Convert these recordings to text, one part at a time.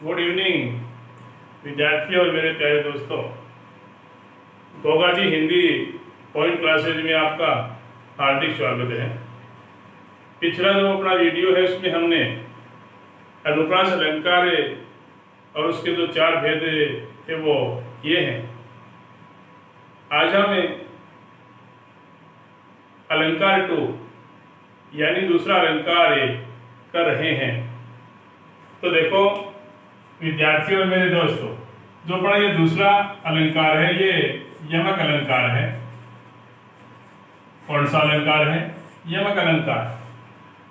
Good evening विद्यार्थियों और मेरे प्यारे दोस्तों। गोगा जी हिंदी पॉइंट क्लासेज में आपका हार्दिक स्वागत है। पिछला जो अपना वीडियो है उसमें हमने अनुप्रास अलंकार और उसके जो चार भेद थे वो ये हैं। आज हमें अलंकार 2 यानी दूसरा अलंकार कर रहे हैं। तो देखो विद्यार्थियों और मेरे दोस्तों, जो अपना ये दूसरा अलंकार है ये यमक अलंकार है। कौन सा अलंकार है? यमक अलंकार।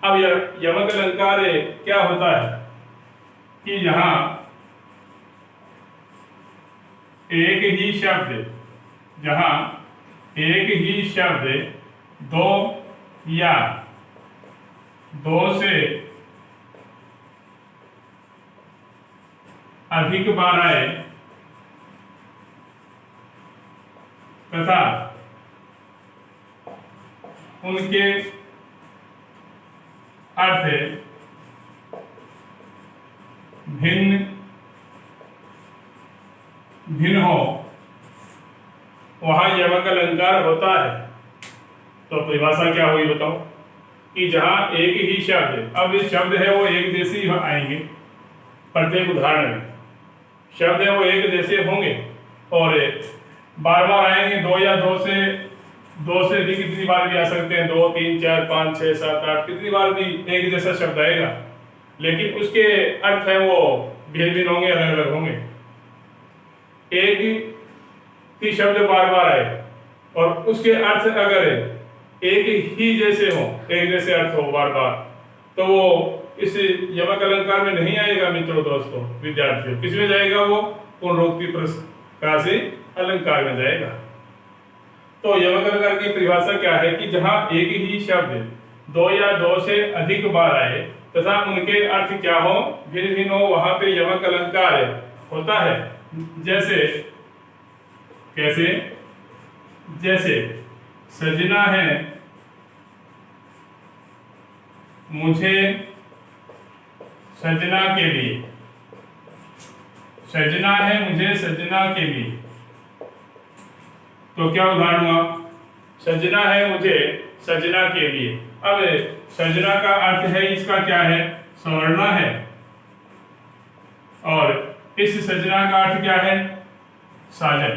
अब यमक अलंकार क्या होता है कि यहाँ एक ही शब्द दो या दो से अधिक बार आए तथा उनके अर्थ भिन्न भिन्न हो, वहां यमक अलंकार होता है। तो परिभाषा क्या हुई बताओ कि जहां एक ही शब्द, अब ये शब्द है वो एक जैसे ही आएंगे, प्रत्येक उदाहरण में शब्द है वो एक जैसे होंगे और बार बार आएंगे। दो से अधिक कितनी बार भी आ सकते हैं, 2 3 4 5 6 7 8 कितनी बार भी एक जैसा शब्द आएगा, लेकिन उसके अर्थ है वो भिन्न भिन्न होंगे, अलग अलग होंगे। एक ही शब्द बार बार आए और उसके अर्थ अगर एक ही जैसे हो, एक जैसे अर्थ हो बार बार, तो वो इस यमक अलंकार में नहीं आएगा। मित्रों दोस्तों विद्यार्थियों, किस में जाएगा? वो पुनरुक्ति प्रकाशी अलंकार में जाएगा। तो यमक अलंकार की परिभाषा क्या है कि जहां एक ही शब्द दो या दो से अधिक बार आए तथा उनके अर्थ क्या हो, भिन्न भिन्न हो, वहां पे यमक अलंकार होता है। जैसे कैसे? जैसे सजना है मुझे सजना के लिए, सजना है मुझे सजना के लिए। तो क्या उदाहरण हुआ? सजना है मुझे सजना के लिए। अब सजना का अर्थ है, इसका क्या है? संवरना है। और इस सजना का अर्थ क्या है? साजन।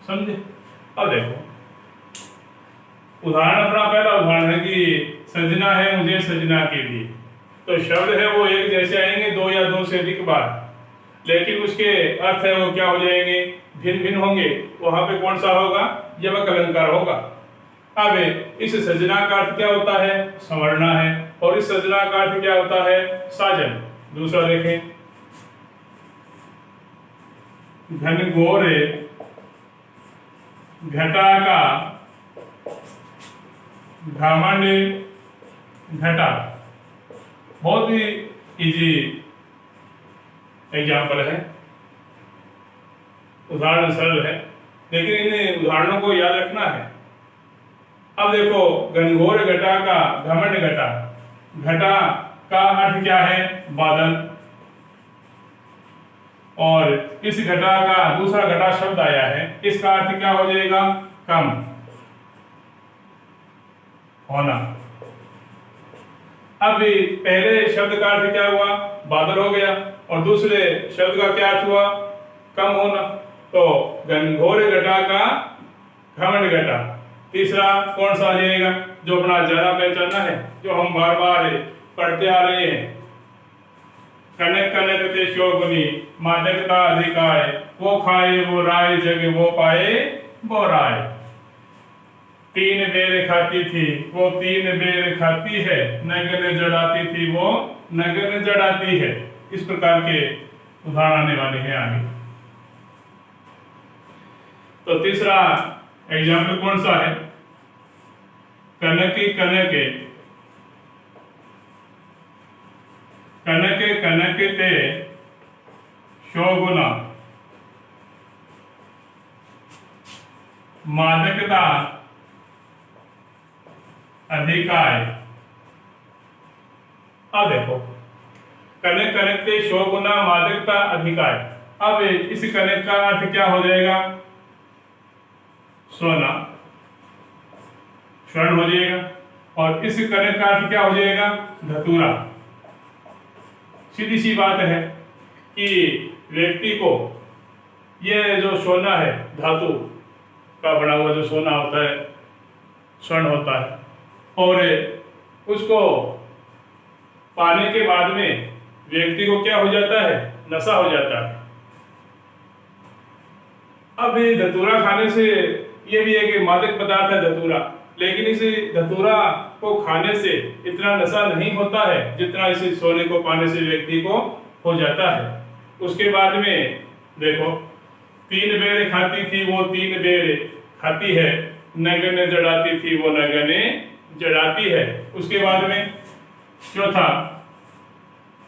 समझे? अब देखो उदाहरण, अपना पहला उदाहरण है कि सजना है मुझे सजना के लिए। तो शब्द है वो एक जैसे आएंगे, दो या दो से अधिक बार, लेकिन उसके अर्थ है वो क्या हो जाएंगे? भिन्न भिन्न होंगे। वहां पे कौन सा होगा? यमक अलंकार होगा। अब इस सजना का अर्थ क्या होता है? संवरना है। और इस सजना का अर्थ क्या होता है? साजन। दूसरा देखें, घनघोर घटा का घमंड घटा। बहुत ही इजी एग्जाम्पल है, उदाहरण सरल है, लेकिन इन उदाहरणों को याद रखना है। अब देखो, घनघोर घटा का घमंड घटा। घटा का अर्थ क्या है? बादल। और इस घटा का दूसरा घटा शब्द आया है, इसका अर्थ क्या हो जाएगा? कम होना। अब पहले शब्द का अर्थ क्या हुआ? बादल हो गया। और दूसरे शब्द का क्या अर्थ हुआ? कम होना। तो घनघोर घटा का घमंड घटा। तीसरा कौन सा आ जाएगा जो अपना ज्यादा पहचानना है, जो हम बार बार पढ़ते आ रहे हैं? कनक कनक ते शोभनी मादकता अधिकाय, वो खाए वो राय जग वो पाए वो राय। 3 बेर खाती थी वो 3 बेर खाती है, नगन जड़ाती थी वो नगन जड़ाती है। इस प्रकार के उदाहरण आने वाले हैं आगे। तो तीसरा एग्जाम्पल कौन सा है? कनक कनक कनक कनक ते शोभना मादकता अधिकाय। अब देखो कनक कनकते शोभुना मादकता अधिकार। अब इस कनक का अर्थ क्या हो जाएगा? सोना, स्वर्ण हो जाएगा। और इस कनक का अर्थ क्या हो जाएगा? धतूरा। सीधी सी बात है कि व्यक्ति को यह जो सोना है, धातु का बना हुआ जो सोना होता है, स्वर्ण होता है, और उसको पाने के बाद में व्यक्ति को क्या हो जाता है? नशा हो जाता है। अब ये धतूरा खाने से, ये भी एक मादक पदार्थ है धतूरा, लेकिन इस धतूरा को खाने से इतना नशा नहीं होता है जितना इस सोने को पाने से व्यक्ति को हो जाता है। उसके बाद में देखो, 3 बेर खाती थी वो 3 बेर खाती है, नगने जड़ाती थी वो नगने जड़ाती है। उसके बाद में चौथा,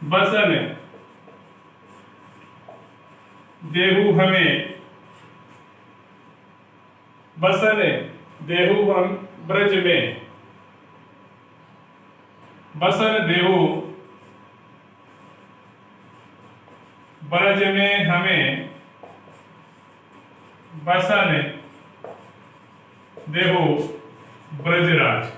बसन देहु हमें, बसन देहु हम ब्रज में, बसन देहु ब्रज में हमें, बसन देहु ब्रजराज।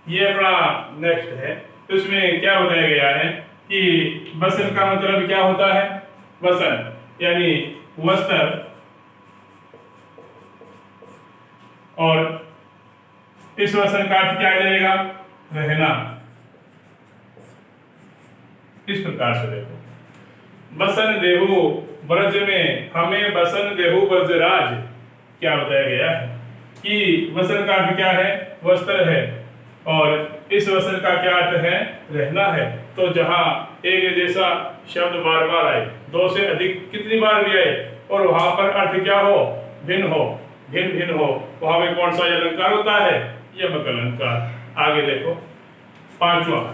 ये अपना नेक्स्ट है। तो इसमें क्या बताया गया है कि बसन का मतलब क्या होता है? बसन यानी वस्त्र, और इस वसन का अर्थ क्या आ जाएगा? रहना। इस प्रकार से देखो, बसन देहु ब्रज में हमें, बसन देहु ब्रजराज। क्या बताया गया है कि वसन का अर्थ क्या है? वस्त्र है, और इस वसन का क्या अर्थ है? रहना है। तो जहां एक जैसा शब्द बार बार आए, 2 से अधिक कितनी बार भी आए, और वहां पर अर्थ क्या हो? भिन्न हो, भिन्न भिन्न हो, वहां में कौन सा अलंकार होता है? यमक अलंकार। आगे देखो, 5वां,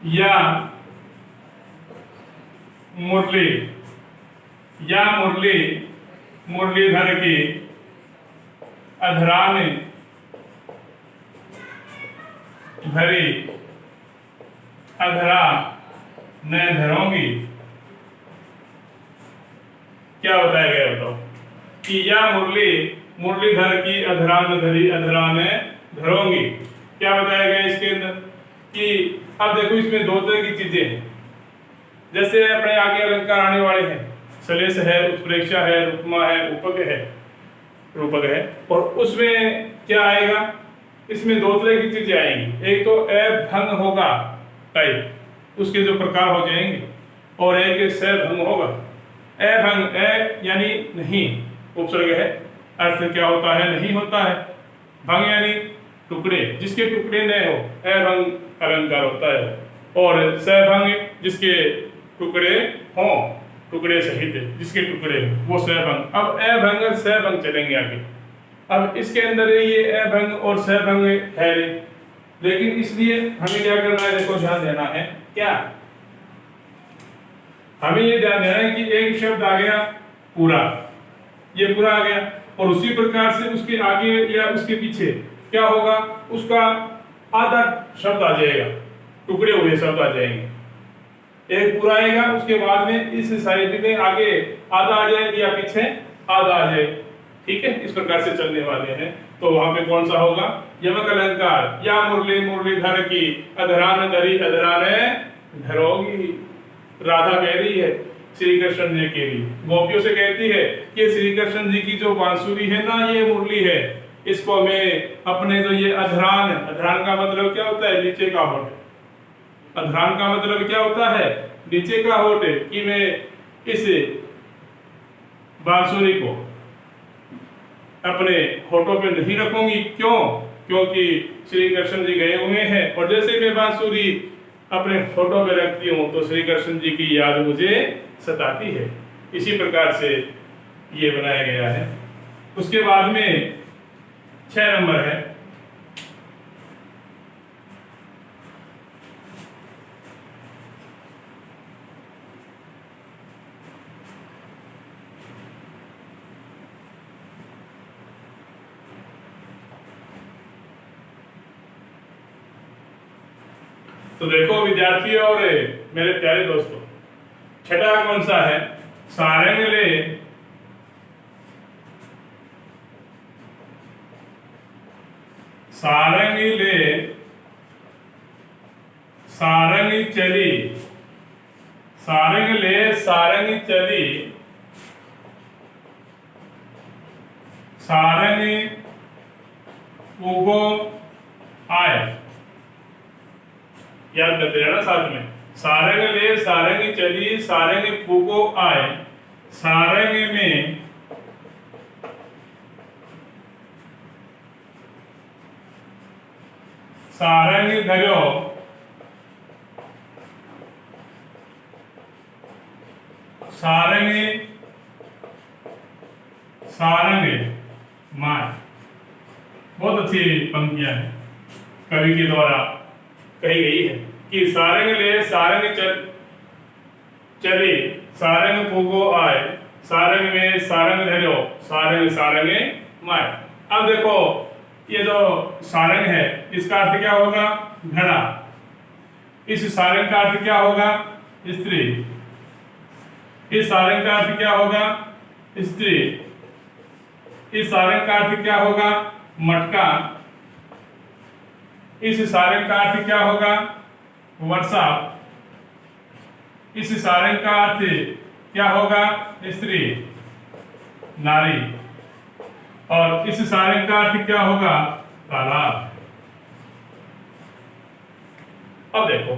या मुरली, या मुरली मुरलीधर की अधरा में धरी, अधरा न धरोगी। क्या बताया गया बताओ? कि या मुरली मुरलीधर की अधरा न धरी, अधरा न धरोगी। क्या बताया गया इसके अंदर? कि अब देखो, इसमें 2 तरह की चीजें हैं। जैसे अपने आगे अलंकार आने वाले हैं, सलेश है, उत्प्रेक्षा है, उपमा है, उपक है, रूपक है। और उसमें क्या आएगा? इसमें 2 तरह की चीजें आएंगी। एक तो भंग होगा टाइप, उसके जो प्रकार हो जाएंगे, और एक भंग होगा। भंग यानी नहीं, उपसर्ग है, अर्थ क्या होता है? नहीं होता है। भंग यानी टुकड़े, जिसके टुकड़े न हो, भंग अलंकार होता है। और भंग जिसके टुकड़े हों, टुकड़े सहित जिसके टुकड़े, वो भंग। अब भंग भंग चलेंगे आगे। अब इसके अंदर ये अभंग और सभंग है, लेकिन इसलिए हमें क्या करना है? देखो, ध्यान देना है। क्या हमें ये ध्यान देना है कि एक शब्द आ गया पूरा, ये पूरा आ गया, और उसी प्रकार से उसके आगे या उसके पीछे क्या होगा? उसका आधा शब्द आ जाएगा, टुकड़े हुए शब्द आ जाएंगे। एक पूरा आएगा, उसके बाद में इस साइड में आगे आधा आ जाए या पीछे आधा आ जाए। ठीक है, इस प्रकार से चलने वाले हैं। तो वहां पे कौन सा होगा? यमक अलंकार। या मुरली मुरलीधर की अधरा न धरी, अधरा न धरोगी। राधा कह रही है श्री कृष्ण जी के लिए, गोपियों से कहती है कि श्री कृष्ण जी की जो बांसुरी है ना, ये मुरली है, इसको मैं अपने जो ये अधरान, अधरान का मतलब क्या होता है? नीचे का होठ। अधरान का मतलब क्या होता है? नीचे का होठ, कि मैं इस बांसुरी को अपने होठों पे नहीं रखूंगी। क्यों? क्योंकि श्री कृष्ण जी गए हुए हैं, और जैसे मैं बांसुरी अपने होठों पे रखती हूँ तो श्री कृष्ण जी की याद मुझे सताती है। इसी प्रकार से ये बनाया गया है। उसके बाद में 6 नंबर है, तो देखो विद्यार्थियों और मेरे प्यारे दोस्तों, छठा कौन सा है? सारंग ले सारंग ले सारंग चली, सारंग ले सारंग चली, सारंग उगो आए। याद करते रहना साथ में, सारंग ले सारंग चली, सारंग फूको आए, सारंग में सारंग धरो, सारंग सारंग मार। बहुत अच्छी पंक्तियां हैं, कवि के द्वारा कही गई है कि सारंग ले सारंग चले, सारंग फूको आए, सारंग में सारंग धरो, सारंग सारंग मार। अब देखो ये जो सारंग है इसका अर्थ क्या होगा? घड़ा। इस सारंग का अर्थ क्या होगा? स्त्री। इस सारंग का अर्थ क्या होगा? स्त्री। इस सारंग का अर्थ क्या होगा? मटका। इस सारंग का अर्थ क्या होगा? वर्षा। इस सारंग का अर्थ क्या होगा? स्त्री, नारी। और इस सारंग का अर्थ क्या होगा? तालाब। अब देखो,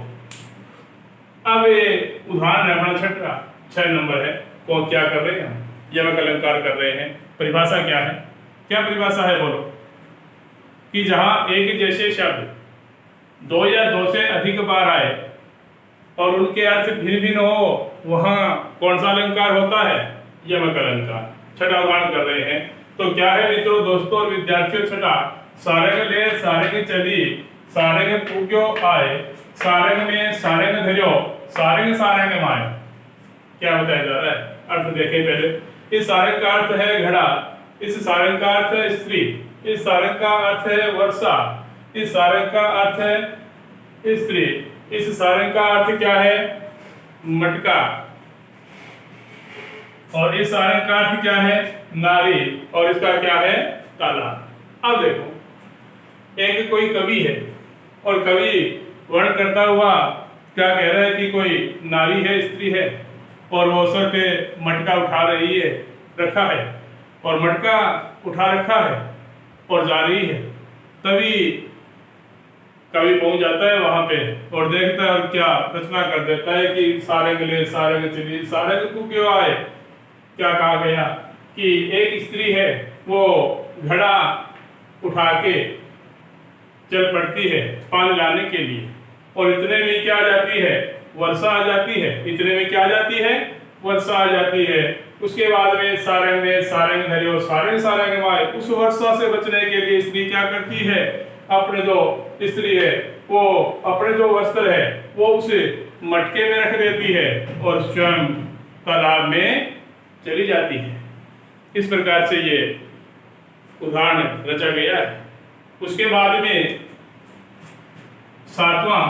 अब ये उदाहरण है अपना छठा, 6 नंबर है। कौन क्या कर रहे हैं? यमक अलंकार कर रहे हैं। परिभाषा क्या है? क्या परिभाषा है बोलो? कि जहां एक जैसे शब्द 2 या 2 से अधिक बार आए और उनके अर्थ भिन्न भिन्न हो, वहां कौन सा अलंकार होता है? यमक अलंकार। छठा उदाहरण कर रहे हैं। तो क्या है मित्रों, दोस्तों और विद्यार्थियों? छठा, सारंग ले सारंग चली, सारंग पूग्यो आए, सारंग में सारंग धर्यो, सारंग सारंग माए। क्या बताया जा रहा है? अर्थ देखें पहले। इस सारंग का अर्थ है घड़ा, इस सारंग का अर्थ है स्त्री, इस सारंग का अर्थ है वर्षा, इस सारंग का अर्थ है स्त्री, इस सारंग का अर्थ क्या है? मटका, और इस सारंग का अर्थ क्या है? नारी, और इसका क्या है? तालाब। अब देखो, एक कोई कवि है और कवि वर्ण करता हुआ क्या कह रहा है कि कोई नारी है, स्त्री है, और वो सर पे मटका उठा रही है, रखा है, और मटका उठा रखा है और जा रही है। तभी कवि पहुंच जाता है वहां पे और देखता है और क्या रचना कर देता है कि सारंग ले सारंग चली, सारंग को क्यों आए। क्या कहा गया कि एक स्त्री है, वो घड़ा उठा के चल पड़ती है पानी लाने के लिए, और इतने में क्या आ जाती है? वर्षा आ जाती है। इतने में क्या आ जाती है? वर्षा आ जाती है। उसके बाद में सारंग धर्यो, सारंग सारंग माए। उस वर्षा से बचने के लिए स्त्री क्या करती है? अपने जो स्त्री है वो अपने जो वस्त्र है वो उसे मटके में रख देती है और स्वयं तालाब में चली जाती है। इस प्रकार से ये उदाहरण रचा गया है। उसके बाद में 7वां,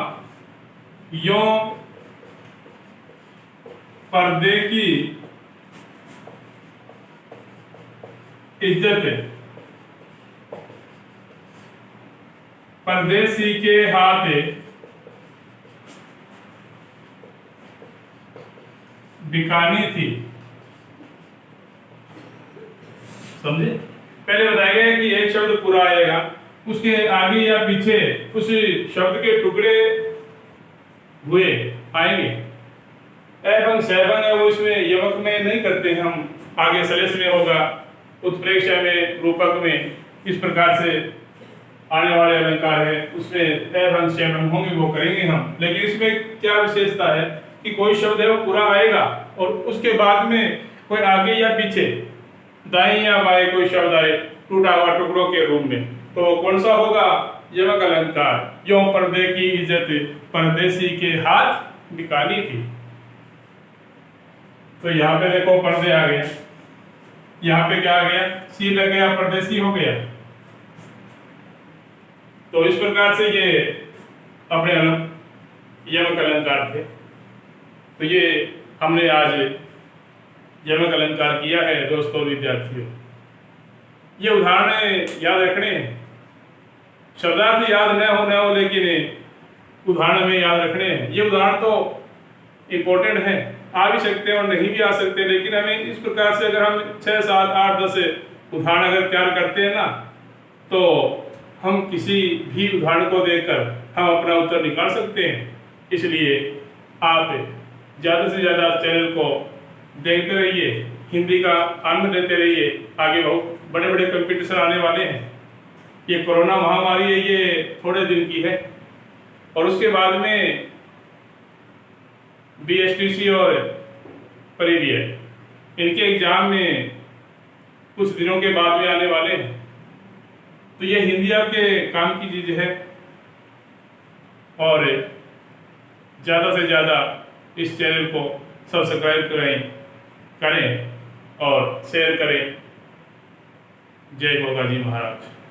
यो पर्दे की इज्जत है, परदेसी के हाथ बिकानी थी। समझे? पहले बताया गया कि एक शब्द पूरा आएगा, उसके आगे या पीछे उस शब्द के टुकड़े हुए आएंगे। एवं सेवन है वो इसमें यमक में नहीं करते हम, आगे सलेस में होगा, उत्प्रेक्षा में, रूपक में। इस प्रकार से आने वाले अलंकार है उसमें एवं सेवन होंगे, वो करेंगे हम। लेकिन इसमें क्या विशेषता है कि कोई शब्द है वो पूरा आएगा और उसके बाद में कोई आगे या पीछे, दाएं या बाएं कोई शब्द आए टूटा हुआ टुकड़ों के रूप में, तो कौन सा होगा? यमक अलंकार। यो पर्दे की इज्जत परदेसी के हाथ बिकानी थी। तो यहाँ पे देखो पर्दे आ गया, यहाँ पे क्या आ गया? सी लग गया, परदेसी हो गया। तो इस प्रकार से ये अपने यमक अलंकार थे। तो ये हमने आज यमक अलंकार किया है दोस्तों विद्यार्थियों। ये उदाहरण याद रखने हैं, शब्दार्थ याद न हो लेकिन उदाहरण हमें याद रखने हैं। ये उदाहरण तो इम्पोर्टेंट है, आ भी सकते हैं और नहीं भी आ सकते, लेकिन हमें इस प्रकार से अगर हम 6, 7, 8, 10 उदाहरण अगर तैयार करते हैं ना, तो हम किसी भी उदाहरण को देखकर हम अपना उत्तर निकाल सकते हैं। इसलिए आप ज़्यादा से ज़्यादा चैनल को देखते रहिए, हिंदी का आनंद लेते रहिए। आगे बहुत बड़े बड़े कंपटीशन आने वाले हैं। ये कोरोना महामारी है, ये थोड़े दिन की है, और उसके बाद में BSTC और परीडीएट इनके एग्जाम में कुछ दिनों के बाद में आने वाले हैं। तो ये हिंदी आपके काम की चीज़ है, और ज़्यादा से ज़्यादा इस चैनल को सब्सक्राइब करें और शेयर करें। जय गोगा जी महाराज।